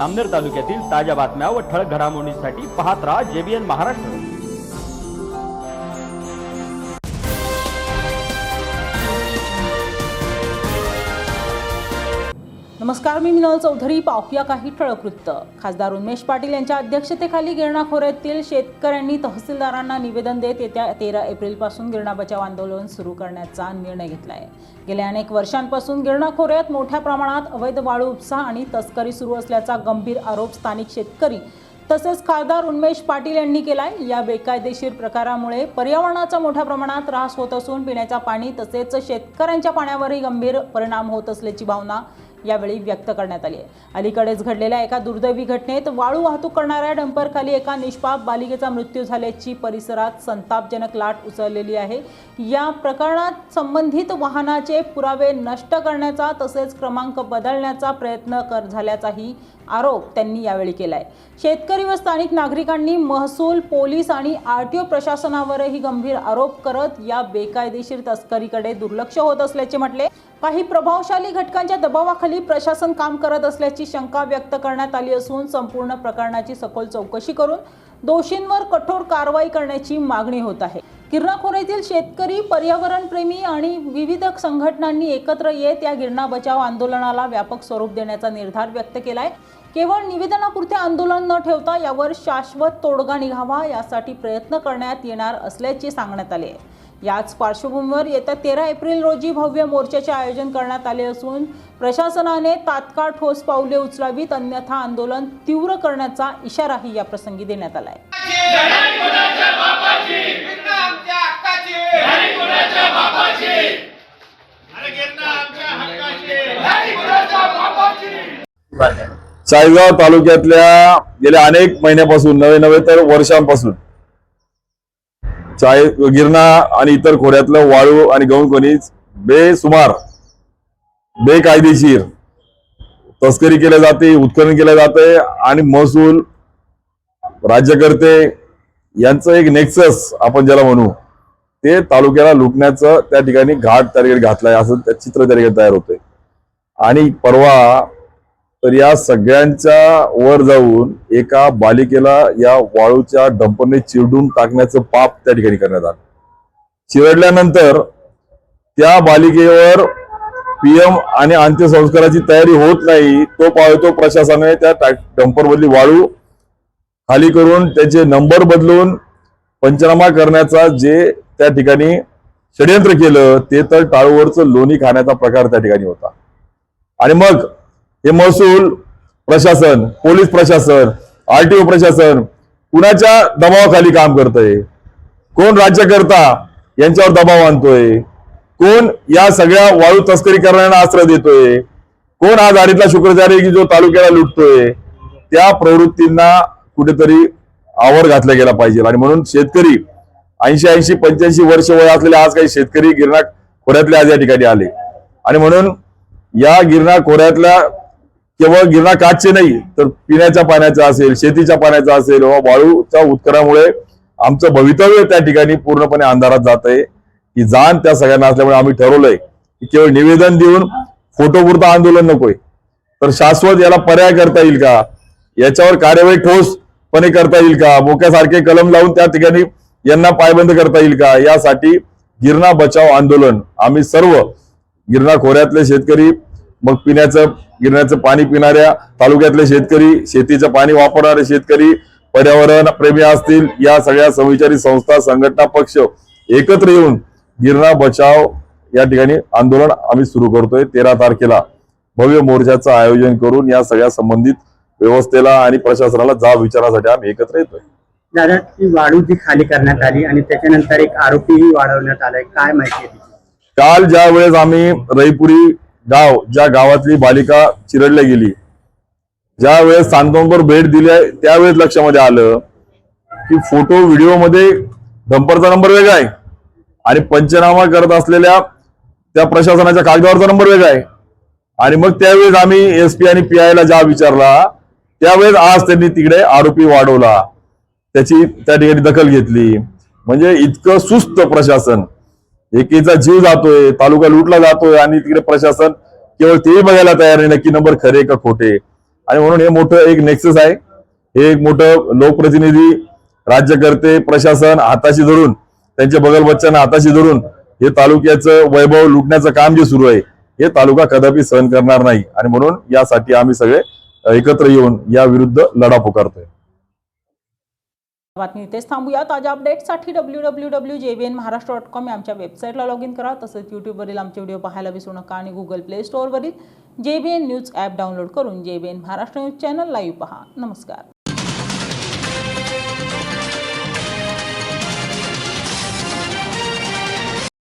अमनेर तालुक्यातील ताज्या बातम्या व ठळक घडामोडींसाठी पाहत राहा JBN महाराष्ट्र। नमस्कार, मी मिनल चौधरी। पाहूया काही ठळक वृत्त। खासदार उन्मेष पाटील यांच्या अध्यक्षतेखाली गिरणा खोऱ्यातील शेतकऱ्यांनी तहसीलदारांना निवेदन देत येत्या 13 एप्रिलपासून गिरणा बचाव आंदोलन सुरू करण्याचा निर्णय घेतला आहे। गेल्या अनेक वर्षांपासून गिरणा खोऱ्यात मोठ्या प्रमाणात अवैध वाळू उपसा आणि तस्करी सुरू असल्याचा गंभीर आरोप स्थानिक शेतकरी तसेच खासदार उन्मेष पाटील यांनी केलाय। या बेकायदेशीर प्रकारामुळे पर्यावरणाचा मोठ्या प्रमाणात ऱ्हास होत असून पिण्याच्या पाणी तसेच शेतकऱ्यांच्या पाण्यावरही गंभीर परिणाम होत असल्याची भावना यावेळी व्यक्त करण्यात आली आहे। अलीकडेच घडलेल्या एका दुर्दैवी घटनेत वाळू वाहतूक करणाऱ्या डंपरखाली एका निष्पाप बालिकेचा मृत्यू झाल्याची परिसरात संतापजनक लाट उसळलेली आहे। या प्रकरणात संबंधित वाहनाचे पुरावे नष्ट करण्याचा तसेच क्रमांक बदलण्याचा प्रयत्न झाल्याचाही आरोप त्यांनी यावेळी केलाय। शेतकरी व स्थानिक नागरिकांनी महसूल, पोलीस आणि RTO प्रशासनावरही गंभीर आरोप करत या बेकायदेशीर तस्करीकडे दुर्लक्ष होत असल्याचे म्हटले। काही प्रभावशाली घटकांच्या दबावाखाली प्रशासन काम करत असल्याची शंका व्यक्त करण्यात आली असून संपूर्ण प्रकरणाची सखोल चौकशी करून दोषींवर कठोर कारवाई करण्याची मागणी होत आहे। गिरणा खोऱ्यातील शेतकरी, पर्यावरणप्रेमी आणि विविध संघटनांनी एकत्र येत या गिरणा बचाव आंदोलनाला व्यापक स्वरूप देण्याचा निर्धार व्यक्त केलाय। केवळ निवेदनापुरते आंदोलन न ठेवता यावर शाश्वत तोडगा निघावा यासाठी प्रयत्न करण्यात येणार असल्याचे सांगण्यात आले। याच पार्श्वभूमीवर येत्या 13 एप्रिल रोजी भव्य मोर्चाचे आयोजन करण्यात आले असून प्रशासनाने तात्काळ ठोस पावले उचलावीत, अन्यथा आंदोलन तीव्र करण्याचा इशाराही या प्रसंगी देण्यात आला आहे। चाळीसगाव तालुक्यातल्या गेल्या अनेक महिन्यापासून नवे तर वर्षांपासून गिरणा आणि इतर खोऱ्यातलं वाळू आणि गौण खनिज बेसुमार बेकायदेशीर तस्करी केल्या जाते, उत्खनन केलं जाते आणि महसूल, राज्यकर्ते यांचं एक नेक्सस आपण ज्याला म्हणू ते तालुक्याला लुटण्याचं त्या ठिकाणी घाट त्या ठिकाणी घातलाय असं त्या चित्र त्या ठिकाणी तयार होतंय। आणि परवा तर या सगळ्यांच्या वर जाऊन एका बालिकेला या वाळूच्या डंपरने चिरडून टाकण्याचं पाप त्या ठिकाणी करण्यात आलं। चिरडल्यानंतर त्या बालिकेवर PM आणि अंत्यसंस्काराची तयारी होत नाही, तो पाहतो प्रशासनाने त्या डंपरमधली वाळू खाली करून त्याचे नंबर बदलून पंचनामा करण्याचा जे त्या ठिकाणी षडयंत्र केलं ते तर टाळूवरचं लोणी खाण्याचा प्रकार त्या ठिकाणी होता। आणि मग हे महसूल प्रशासन, पोलीस प्रशासन, RTO प्रशासन कुणाच्या दबावाखाली काम करतंय? कोण राज्यकर्ता यांच्यावर दबाव आणतोय? कोण या सगळ्या वाळू तस्करी करणाऱ्यांना आश्रय देतोय? कोण हा झाडीतला शुक्रचारी की जो तालुक्याला लुटतोय? त्या प्रवृत्तींना कुठेतरी आवर घातला गेला पाहिजे। आणि म्हणून शेतकरी 80-85 वर्ष वय असलेले आज काही शेतकरी गिरणा खोऱ्यातले आज या ठिकाणी आले। आणि म्हणून या गिरणा खोऱ्यातल्या केवळ गिरणा काठचे नाही तर पिण्याच्या पाण्याचा असेल, शेतीच्या पाण्याचा असेल व वाळूच्या उत्खननामुळे आमचं भवितव्य त्या ठिकाणी पूर्णपणे अंधारात जात आहे। ही जाण त्या सगळ्यांना असल्यामुळे आम्ही ठरवलंय की केवळ निवेदन देऊन फोटोपुरतं आंदोलन नकोय, तर शाश्वत याला पर्याय करता येईल का, याच्यावर कार्यवाही ठोसपणे करता येईल का, मोक्यासारखे कलम लावून त्या ठिकाणी यांना पायबंद करता येईल का, यासाठी गिरणा बचाव आंदोलन आम्ही सर्व गिरणा खोऱ्यातले शेतकरी, मग गिरण्याचं पाणी पिणाऱ्या तालुक्यातले शेतकरी, शेतीचं पाणी वापरणारे शेतकरी, पर्यावरण प्रेमी असतील, या सगळ्या समविचारी संस्था, संघटना, पक्ष एकत्र येऊन गिरणा बचाव या ठिकाणी आंदोलन आम्ही सुरू करतोय। 13 तारखेला भव्य मोर्चाचं आयोजन करून या सगळ्या संबंधित व्यवस्थेला आणि प्रशासनाला जाब विचारण्यासाठी आम्ही एकत्र येतोय। दादा, ती वाळू जी खाली करण्यात आली आणि त्याच्यानंतर एक आरोपीही वाढवण्यात आलाय, काय माहिती आहे? काल ज्या वेळेस आम्ही रईपुरी गाव, ज्या गावातली बालिका चिरडल्या गेली, ज्या वेळेस सांत्वनपर भेट दिली त्यावेळेस लक्षामध्ये आलं की फोटो व्हिडिओ मध्ये डंपरचा नंबर वेगळा आहे आणि पंचनामा करत असलेल्या त्या प्रशासनाच्या कागदावरचा नंबर वेगळा आहे। आणि मग त्यावेळेस आम्ही SP आणि PI ला जाब विचारला, त्यावेळेस आज त्यांनी तिकडे आरोपी वाढवला, त्याची त्या ठिकाणी दखल घेतली। म्हणजे इतकं सुस्त प्रशासन, एकीचा जीव जातोय, तालुका लुटला जातोय आणि तिकडे प्रशासन केवळ तेही बघायला तयार नाही नक्की नंबर खरे का खोटे। आणि म्हणून हे मोठं एक नेक्सस आहे. हे एक मोठं लोकप्रतिनिधी, राज्यकर्ते, प्रशासन हाताशी धरून, त्यांच्या बगलबच्च्यांना हाताशी धरून हे तालुक्याचं वैभव लुटण्याचं काम जे सुरू आहे हे तालुका कदापि सहन करणार नाही. आणि म्हणून यासाठी आम्ही सगळे एकत्र येऊन या विरुद्ध लढा पुकारतोय. बातमी इथेच थांबूया. ताज्या अपडेट्ससाठी www.jbnmaharashtra.com या आमच्या वेबसाईटला लॉग इन करा. तसंच यूट्यूबवरील आमचे व्हिडिओ पाहायला विसरू नका आणि गुगल प्ले स्टोअरवरील JBN न्यूज ॲप डाउनलोड करून JBN Maharashtra news channel live पहा. नमस्कार.